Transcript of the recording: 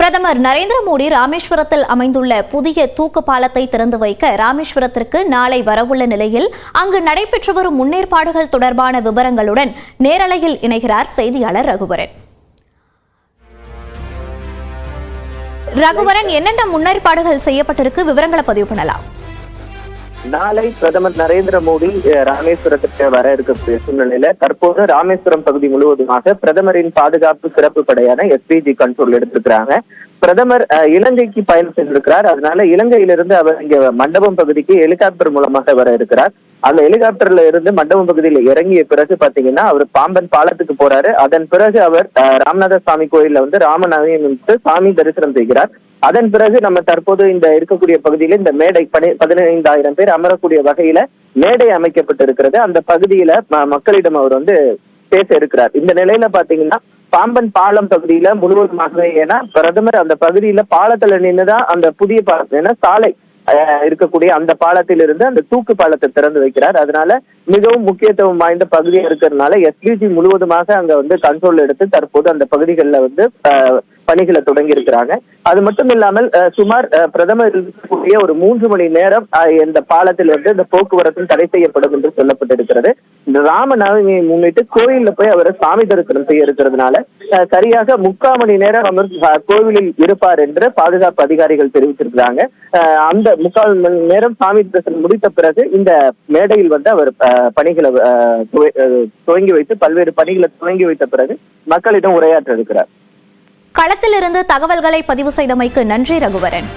பிரதமர் நரேந்திர மோடி ராமேஸ்வரத்தில் அமைந்துள்ள புதிய தூக்கு பாலத்தை திறந்து வைக்க ராமேஸ்வரத்திற்கு நாளை வரவுள்ள நிலையில் அங்கு நடைபெற்று வரும் முன்னேற்பாடுகள் தொடர்பான விவரங்களுடன் நேரலையில் இணைகிறார் செய்தியாளர் ரகுவரன். ரகுவரன், என்னென்ன முன்னேற்பாடுகள் செய்யப்பட்டிருக்கு, விவரங்களை பதிவு பண்ணலாம். நாளை பிரதமர் நரேந்திர மோடி ராமேஸ்வரத்திற்கு வர இருக்கக்கூடிய சூழ்நிலையில தற்போது ராமேஸ்வரம் பகுதி முழுவதுமாக பிரதமரின் பாதுகாப்பு சிறப்பு படையான SPG கண்ட்ரோல் எடுத்திருக்கிறாங்க. பிரதமர் இலங்கைக்கு பயணம் சென்றிருக்கிறார். அதனால இலங்கையிலிருந்து அவர் இங்க மண்டபம் பகுதிக்கு ஹெலிகாப்டர் மூலமாக வர இருக்கிறார். அந்த ஹெலிகாப்டர்ல இருந்து மண்டபம் பகுதியில் இறங்கிய பிறகு பாத்தீங்கன்னா அவர் பாம்பன் பாலத்துக்கு போறாரு. அதன் பிறகு அவர் ராமநாத சுவாமி கோயில்ல ராமநவமி சாமி தரிசனம் செய்கிறார். அதன் பிறகு நம்ம தற்போது இந்த இருக்கக்கூடிய பகுதியில இந்த மேடை 15,000 பேர் அமரக்கூடிய வகையில மேடை அமைக்கப்பட்டிருக்கிறது. அந்த பகுதியில மக்களிடம் அவர் பேச இருக்கிறார். இந்த நிலையில பாத்தீங்கன்னா பாம்பன் பாலம் பகுதியில முழுவதுமாகவே, ஏன்னா பிரதமர் அந்த பகுதியில பாலத்துல நின்றுதான் அந்த புதிய பாலம், ஏன்னா சாலை இருக்கக்கூடிய அந்த பாலத்திலிருந்து அந்த தூக்கு பாலத்தை திறந்து வைக்கிறார். அதனால மிகவும் முக்கியத்துவம் வாய்ந்த பகுதியா இருக்கிறதுனால SPG முழுவதுமாக அங்க கண்ட்ரோல் எடுத்து தற்போது அந்த பகுதிகளில் பணிகளை தொடங்கி இருக்கிறாங்க. அது மட்டும் இல்லாமல் சுமார் பிரதமர் இருக்கக்கூடிய ஒரு 3 மணி நேரம் இந்த பாலத்தில் இந்த போக்குவரத்தும் தடை செய்யப்படும் என்று சொல்லப்பட்டிருக்கிறது. இந்த ராமநவமியை முன்னிட்டு கோயில்ல போய் அவர் சாமி தரிசனம் செய்ய இருக்கிறதுனால சரியாக 3/4 மணி நேரம் அவர் கோவிலில் இருப்பார் என்று பாதுகாப்பு அதிகாரிகள் தெரிவிச்சிருக்கிறாங்க. அந்த 3/4 மணி நேரம் சாமி தரிசனம் முடித்த பிறகு இந்த மேடையில் அவர் பணிகளை துவங்கி வைத்து பல்வேறு பணிகளை துவங்கி வைத்த பிறகு மக்களிடம் உரையாற்ற இருக்கிறார். களத்திலிருந்து தகவல்களை பதிவு செய்தமைக்கு நன்றி ரகுவரன்.